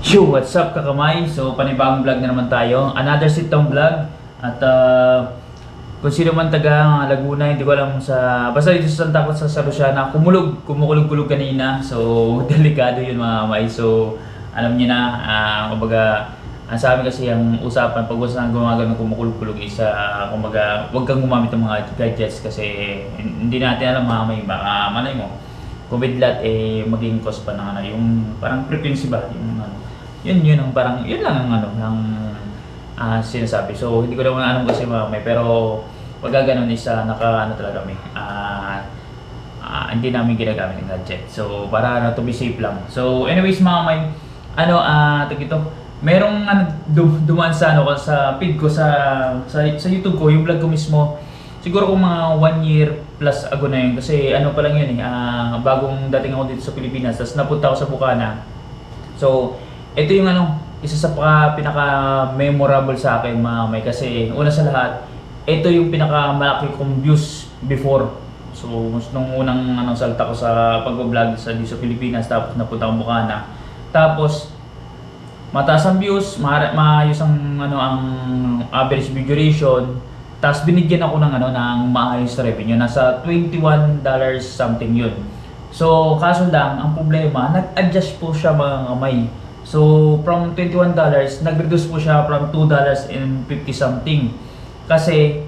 Yo, what's up kakamay? So, panibagong vlog na naman tayo. Another sit-down vlog. At kung sino man taga Laguna, hindi ko alam sa... Basta dito sa Santa Cruz sa Luciana, kumukulog-kulog kanina. So, delikado yun mga kamay. So, alam niyo na, kumbaga, ang sa amin kasi ang usapan, pag saan gumagano kumukulog-kulog is, kumbaga, huwag kang gumamit ng mga gadgets kasi hindi natin alam mga kamay. Baka, malay mo, kung biglat maging cause pa ng ano, yung parang frequency ba, yung ano, yun ang parang, yun lang ang ano, ng sinasabi. So, hindi ko naman alam kasi mamay, pero pag gano'n is naka, ano talaga kami, hindi namin ginagamit ng gadget. So, para to be safe lang. So, anyways mga may, ito, merong dumaan sa, sa feed ko, sa YouTube ko, yung vlog ko mismo, siguro kung mga 1 year plus ago na yun. Kasi ano pa lang yun bagong dating ako dito sa Pilipinas, tapos napunta ako sa Bukana. So, ito yung isa sa pinaka-memorable sa akin mga may, kasi una sa lahat, ito yung pinaka-malaki kong views before. So, nung unang salta ko sa pag-vlog dito sa Pilipinas, tapos napunta akong Bukana. Tapos, mataas ang views, maayos ang average view duration. Tapos binigyan ako ng ng maayos na revenue, nasa $21 something yun. So kaso lang, ang problema, nag-adjust po siya mga kamay. So from $21, nag-reduce po siya from $2.50 something. Kasi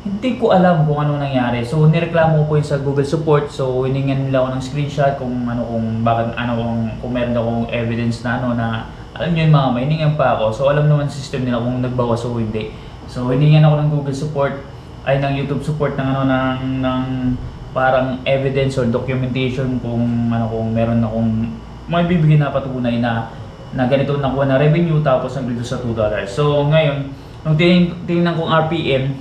hindi ko alam kung ano nangyari. So nireklamo ko yun sa Google support. So hiningan nila ako ng screenshot kung kung bakit kung meron akong evidence na na alam niyo yun mga kamay, hiningan pa ako. So alam naman system nila kung nagbawas o hindi. So hiningan ako ng Google support ay ng YouTube support ng ng parang evidence or documentation kung kung meron akong maibibigay na patunay na ganito nakuha na revenue tapos nag-reduce sa $2. So ngayon, nung tinignan kong RPM,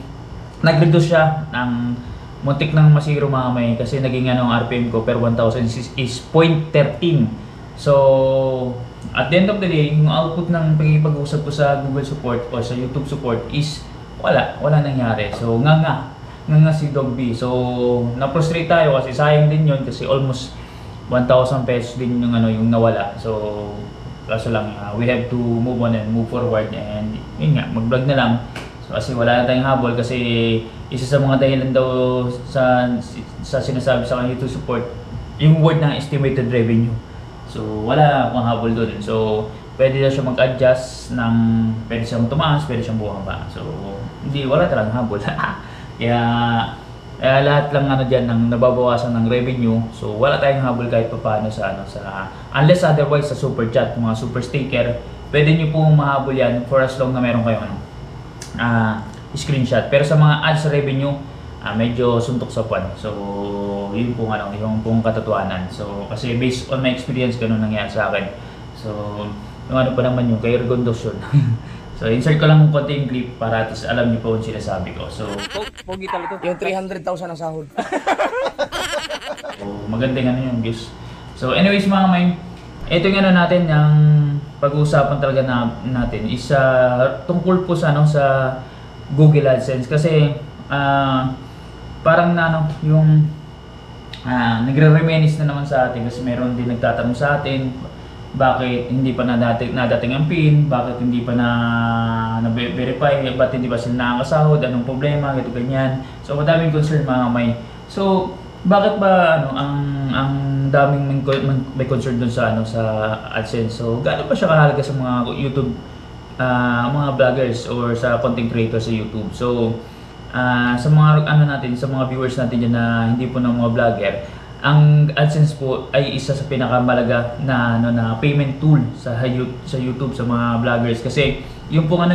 nag-reduce siya ng muntik ng masiro mga may, kasi naging ang RPM ko per 1,000 is 0.13. So at the end of the day, yung output ng pag-iipag-usap ko sa Google support o sa YouTube support is wala nangyari. So nga si Dog B. So na-frustrate tayo kasi sayang din yun, kasi almost 1,000 pesos din yung yung nawala. So kaso lang, we have to move on and move forward, and yun nga, mag-vlog na lang. So kasi wala na tayong habol, kasi isa sa mga dahilan daw sa sinasabi sa YouTube support yung word ng estimated revenue. So wala akong habol doon. So pwede na siya mag-adjust ng, pwede siyang tumaas, pwede siyang bumaba. So hindi, wala talagang habol. Kaya lahat lang diyan ng nababawasan ng revenue. So wala tayong habol kahit paano sa unless otherwise sa super chat, mga super sticker, pwede niyo pong mahabol yan for as long na meron kayong screenshot. Pero sa mga ads revenue, medyo suntok sa puwan. So yun pong yung pong katotohanan. So kasi based on my experience, ganun nangyari sa akin. So yung pa naman yung kay Bdogzzofficial. So insert ko lang ng konting clip para at least alam niyo po kung sinasabi ko. So pogi talaga to. Yung 300,000 ang sahod. So magandang yung views. So anyways mga kamay, ito yung natin, yung pag-uusapan talaga natin is tungkol po sa sa Google AdSense, kasi parang yung nagre-reminisce na naman sa atin, kasi meron din nagtatanong sa atin bakit hindi pa nadating ang PIN, bakit hindi pa na-verify, bakit hindi pa sila nakakasahod, anong problema, ganito ganyan. So madaming concern mga kamay. So bakit ba ang daming may concern dun sa sa AdSense? So gaano ba siya kahalaga sa mga YouTube mga vloggers or sa content creators sa YouTube? So sa mga natin, sa mga viewers natin diyan na hindi po ng mga vlogger, ang AdSense po ay isa sa pinakamalaga na payment tool sa YouTube sa mga vloggers, kasi yung pong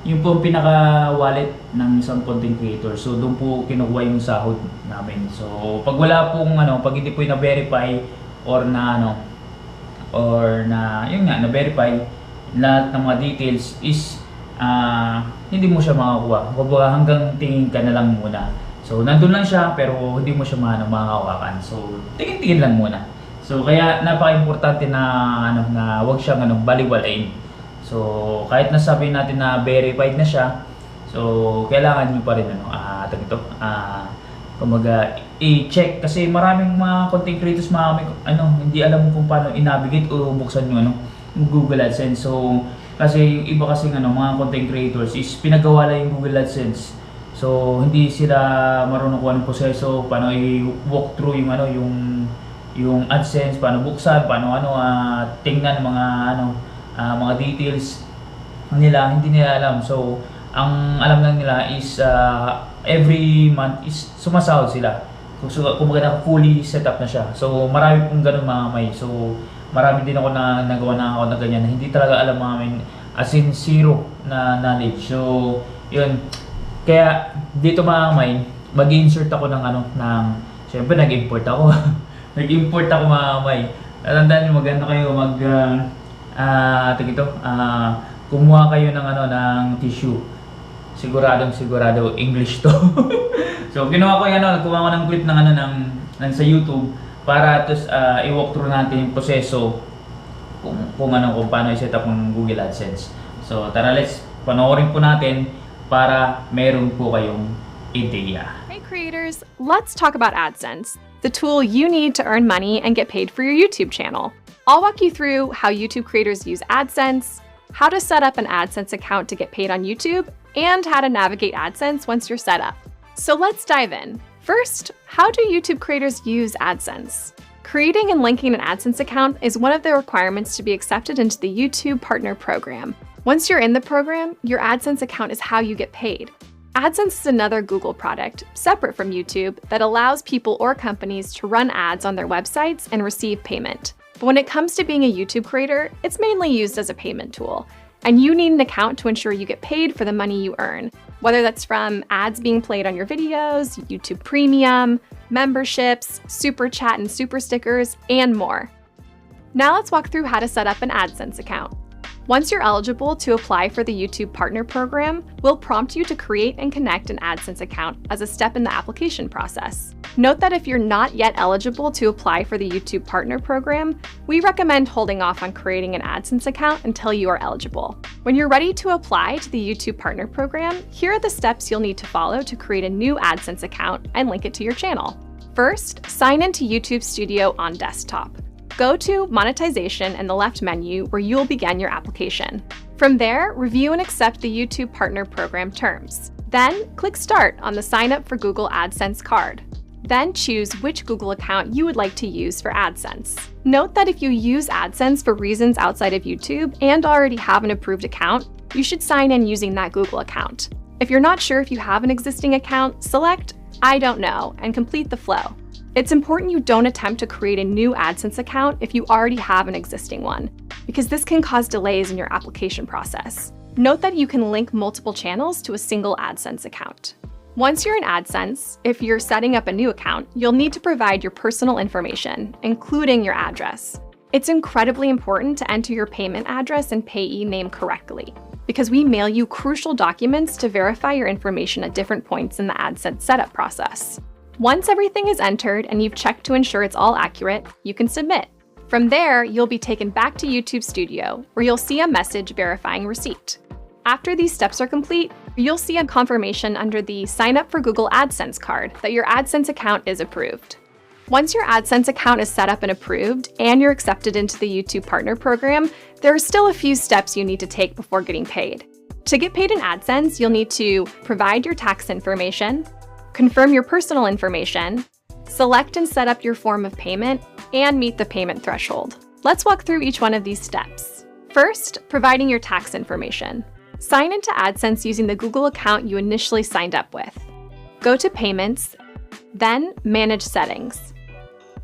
yung pong pinaka-wallet ng isang content creator. So doon po kinukuha yung sahod namin. So pag wala pong pag hindi po na-verify or yun nga, na-verify lahat ng mga details is hindi mo siya makakuha. Kumbaga hanggang tingin ka na lang muna. So nandun lang siya pero hindi mo siya makahawakan. So tingin-tingin lang muna. So kaya napaka-importante na na wag siyang baliwalain. So kahit nasabi natin na verified na siya, so kailangan niyo pa rin kumbaga i-check, kasi maraming mga content creators hindi alam kung paano i-navigate o buksan yung Google AdSense. So, kasi yung iba kasi mga content creators is pinagawa lang yung Google AdSense. So, hindi sila marunong kung anong proseso, paano i-walk through yung AdSense, paano buksan, paano tingnan mga details nila, hindi nila alam. So, ang alam lang nila is every month is sumasahod sila. Kumbaga fully set up na siya. So, marami pong ganun mga may. So, marami din ako na nagawa na ako na ganyan na hindi talaga alam mga may, as in zero na knowledge. So, yun. Kaya dito mga may, mag-insert ako syempre nag-import ako. Nag-import ako mga may. Tandaan nyo, maganda kayo kumuha kayo ng tissue. Sigurado English to. So ginawa ko nagkuha ko ng clip ng sa YouTube para i-walk through natin yung proseso kung paano i-set up ng Google AdSense. So tara, let's panoorin po natin para meron po kayong ideya. Hey creators, let's talk about AdSense, the tool you need to earn money and get paid for your YouTube channel. I'll walk you through how YouTube creators use AdSense, how to set up an AdSense account to get paid on YouTube, and how to navigate AdSense once you're set up. So let's dive in. First, how do YouTube creators use AdSense? Creating and linking an AdSense account is one of the requirements to be accepted into the YouTube Partner Program. Once you're in the program, your AdSense account is how you get paid. AdSense is another Google product, separate from YouTube, that allows people or companies to run ads on their websites and receive payment. But when it comes to being a YouTube creator, it's mainly used as a payment tool. And you need an account to ensure you get paid for the money you earn, whether that's from ads being played on your videos, YouTube Premium, memberships, Super Chat and Super Stickers, and more. Now let's walk through how to set up an AdSense account. Once you're eligible to apply for the YouTube Partner Program, we'll prompt you to create and connect an AdSense account as a step in the application process. Note that if you're not yet eligible to apply for the YouTube Partner Program, we recommend holding off on creating an AdSense account until you are eligible. When you're ready to apply to the YouTube Partner Program, here are the steps you'll need to follow to create a new AdSense account and link it to your channel. First, sign into YouTube Studio on desktop. Go to Monetization in the left menu where you'll begin your application. From there, review and accept the YouTube Partner Program terms. Then, click Start on the Sign Up for Google AdSense card. Then choose which Google account you would like to use for AdSense. Note that if you use AdSense for reasons outside of YouTube and already have an approved account, you should sign in using that Google account. If you're not sure if you have an existing account, select I don't know and complete the flow. It's important you don't attempt to create a new AdSense account if you already have an existing one, because this can cause delays in your application process. Note that you can link multiple channels to a single AdSense account. Once you're in AdSense, if you're setting up a new account, you'll need to provide your personal information, including your address. It's incredibly important to enter your payment address and payee name correctly, because we mail you crucial documents to verify your information at different points in the AdSense setup process. Once everything is entered and you've checked to ensure it's all accurate, you can submit. From there, you'll be taken back to YouTube Studio, where you'll see a message verifying receipt. After these steps are complete, you'll see a confirmation under the Sign Up for Google AdSense card that your AdSense account is approved. Once your AdSense account is set up and approved, and you're accepted into the YouTube Partner Program, there are still a few steps you need to take before getting paid. To get paid in AdSense, you'll need to provide your tax information, confirm your personal information, select and set up your form of payment, and meet the payment threshold. Let's walk through each one of these steps. First, providing your tax information. Sign into AdSense using the Google account you initially signed up with. Go to Payments, then Manage Settings.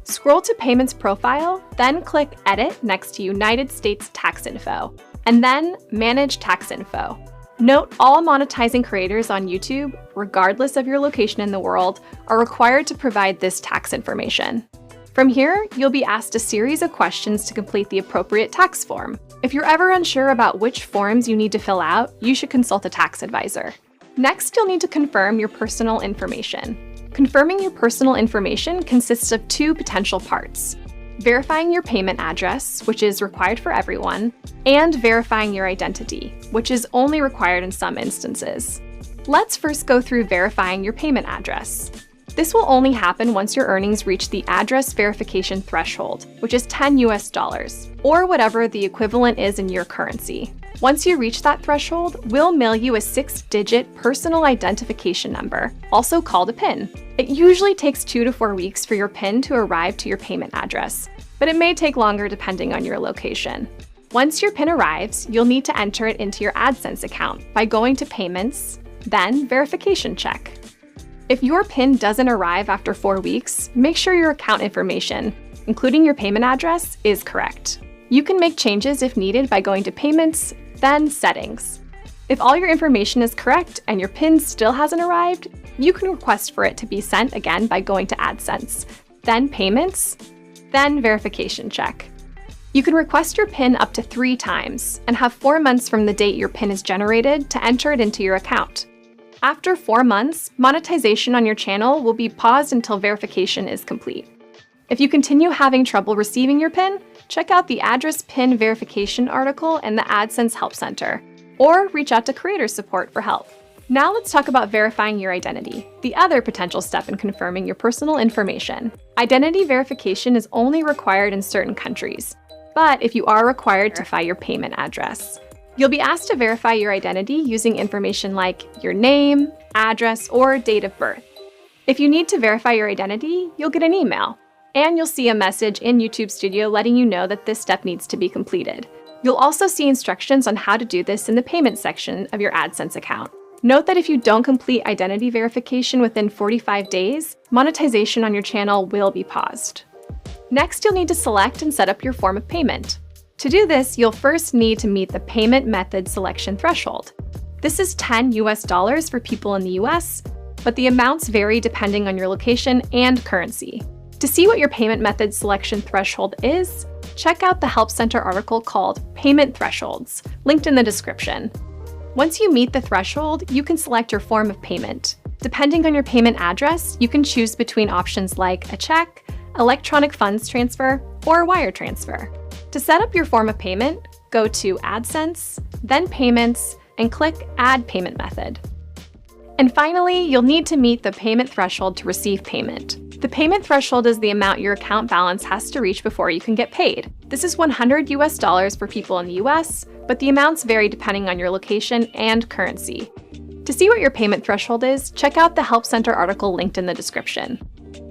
Scroll to Payments Profile, then click Edit next to United States Tax Info, and then Manage Tax Info. Note all monetizing creators on YouTube, regardless of your location in the world, are required to provide this tax information. From here, you'll be asked a series of questions to complete the appropriate tax form. If you're ever unsure about which forms you need to fill out, you should consult a tax advisor. Next, you'll need to confirm your personal information. Confirming your personal information consists of two potential parts: verifying your payment address, which is required for everyone, and verifying your identity, which is only required in some instances. Let's first go through verifying your payment address. This will only happen once your earnings reach the address verification threshold, which is $10, or whatever the equivalent is in your currency. Once you reach that threshold, we'll mail you a 6-digit personal identification number, also called a PIN. It usually takes 2 to 4 weeks for your PIN to arrive to your payment address, but it may take longer depending on your location. Once your PIN arrives, you'll need to enter it into your AdSense account by going to Payments, then Verification Check. If your PIN doesn't arrive after 4 weeks, make sure your account information, including your payment address, is correct. You can make changes if needed by going to Payments, then Settings. If all your information is correct and your PIN still hasn't arrived, you can request for it to be sent again by going to AdSense, then Payments, then Verification Check. You can request your PIN up to 3 times and have 4 months from the date your PIN is generated to enter it into your account. After 4 months, monetization on your channel will be paused until verification is complete. If you continue having trouble receiving your PIN, check out the Address PIN Verification article in the AdSense Help Center, or reach out to creator support for help. Now let's talk about verifying your identity, the other potential step in confirming your personal information. Identity verification is only required in certain countries, but if you are required to verify your payment address, you'll be asked to verify your identity using information like your name, address, or date of birth. If you need to verify your identity, you'll get an email, and you'll see a message in YouTube Studio letting you know that this step needs to be completed. You'll also see instructions on how to do this in the payment section of your AdSense account. Note that if you don't complete identity verification within 45 days, monetization on your channel will be paused. Next, you'll need to select and set up your form of payment. To do this, you'll first need to meet the payment method selection threshold. This is $10 for people in the US, but the amounts vary depending on your location and currency. To see what your payment method selection threshold is, check out the Help Center article called Payment Thresholds, linked in the description. Once you meet the threshold, you can select your form of payment. Depending on your payment address, you can choose between options like a check, electronic funds transfer, or wire transfer. To set up your form of payment, go to AdSense, then Payments, and click Add Payment Method. And finally, you'll need to meet the payment threshold to receive payment. The payment threshold is the amount your account balance has to reach before you can get paid. This is $100 for people in the US, but the amounts vary depending on your location and currency. To see what your payment threshold is, check out the Help Center article linked in the description.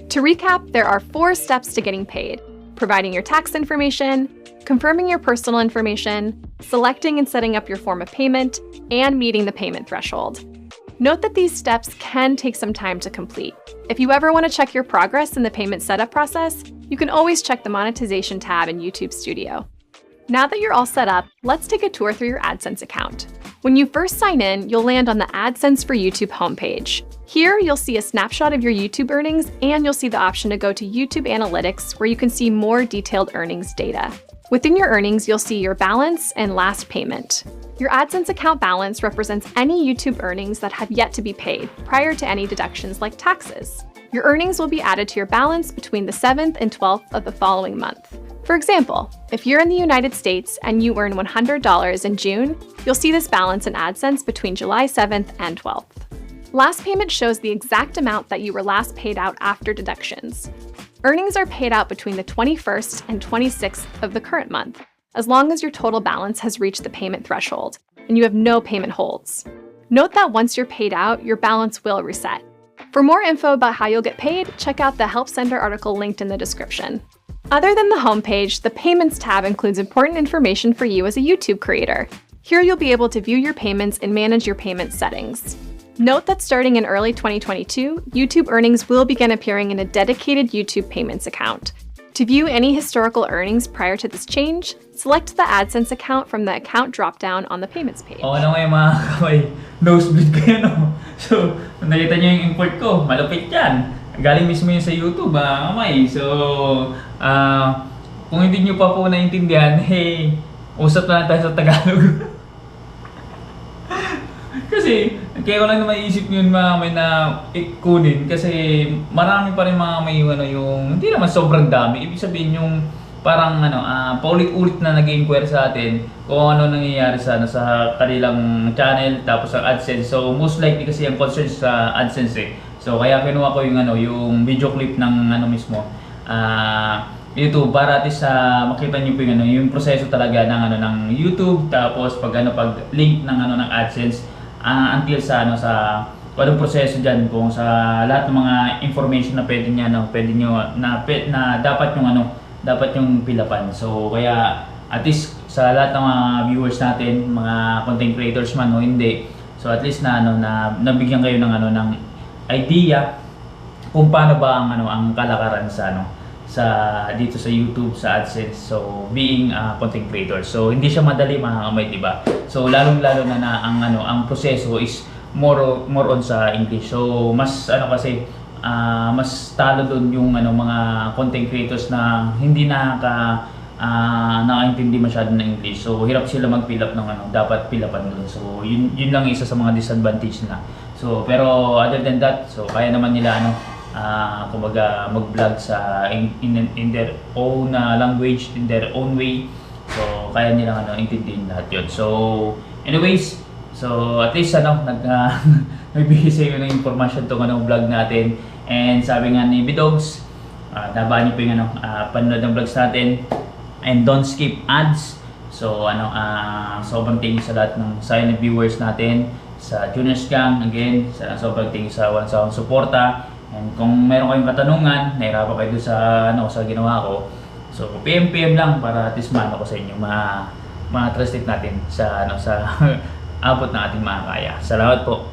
To recap, there are 4 steps to getting paid: providing your tax information, confirming your personal information, selecting and setting up your form of payment, and meeting the payment threshold. Note that these steps can take some time to complete. If you ever want to check your progress in the payment setup process, you can always check the monetization tab in YouTube Studio. Now that you're all set up, let's take a tour through your AdSense account. When you first sign in, you'll land on the AdSense for YouTube homepage. Here, you'll see a snapshot of your YouTube earnings, and you'll see the option to go to YouTube Analytics, where you can see more detailed earnings data. Within your earnings, you'll see your balance and last payment. Your AdSense account balance represents any YouTube earnings that have yet to be paid prior to any deductions like taxes. Your earnings will be added to your balance between the 7th and 12th of the following month. For example, if you're in the United States and you earn $100 in June, you'll see this balance in AdSense between July 7th and 12th. Last payment shows the exact amount that you were last paid out after deductions. Earnings are paid out between the 21st and 26th of the current month, as long as your total balance has reached the payment threshold and you have no payment holds. Note that once you're paid out, your balance will reset. For more info about how you'll get paid, check out the Help Center article linked in the description. Other than the homepage, the Payments tab includes important information for you as a YouTube creator. Here you'll be able to view your payments and manage your payment settings. Note that starting in early 2022, YouTube earnings will begin appearing in a dedicated YouTube Payments account. To view any historical earnings prior to this change, select the AdSense account from the account dropdown on the Payments page. Okay na ngayon mga kamay, nosebleed kayo no? So, nakita nyo yung import ko, malupit yan. Galing mismo yun sa YouTube mga kamay. So, kung hindi nyo pa po naintindihan, hey, usap na tayo sa Tagalog. Kasi, kaya ko lang na maiisip yun mga kamay na ikunin kasi marami pa rin mga kamay yung, yung hindi naman sobrang dami. Ibig sabihin yung parang paulit-ulit na nag-inquire sa atin kung ano nangyayari sa kanilang channel tapos sa AdSense. So most likely kasi yung concern sa AdSense So kaya kinuha ko yung yung video clip ng mismo YouTube para at least makita niyo po yung proseso talaga ng ng YouTube, tapos pag link ng ng AdSense until sa sa anong proseso diyan kung sa lahat ng mga information na pwede niyo na dapat yung pilapan. So kaya at least sa lahat ng mga viewers natin, mga content creators man o hindi, so at least na nabigyan kayo ng ng idea kung paano ba ang kalakaran sa dito sa YouTube, sa AdSense. So being a content creator, so hindi siya madali mga kamay, di ba? So lalong-lalo na ang proseso is more on sa English. So mas kasi mas talo doon yung mga content creators na hindi nakaintindi masyado ng English. So hirap sila mag-fill up ng dapat pilapan doon. So yun lang isa sa mga disadvantage na. So pero other than that, so kaya naman nila kumbaga mag-vlog sa in their own language, in their own way. So kaya nila intindihin lahat 'yon. So anyways, so at least nagbigay sa inyo ng information tong vlog natin. And sabi nga ni Bdogz, nabaan niyo po yung panonood ng vlogs natin. And don't skip ads. So sobrang thank you sa lahat ng silent viewers natin, sa Juniors Gang, again, sobrang thank you sa walang sawang suporta. And kung meron kayong katanungan, nahirapan kayo sa sa ginawa ko, so PM lang para at least maano ko sa inyo, ma-translate natin sa sa abot ng ating makakaya. Salamat po.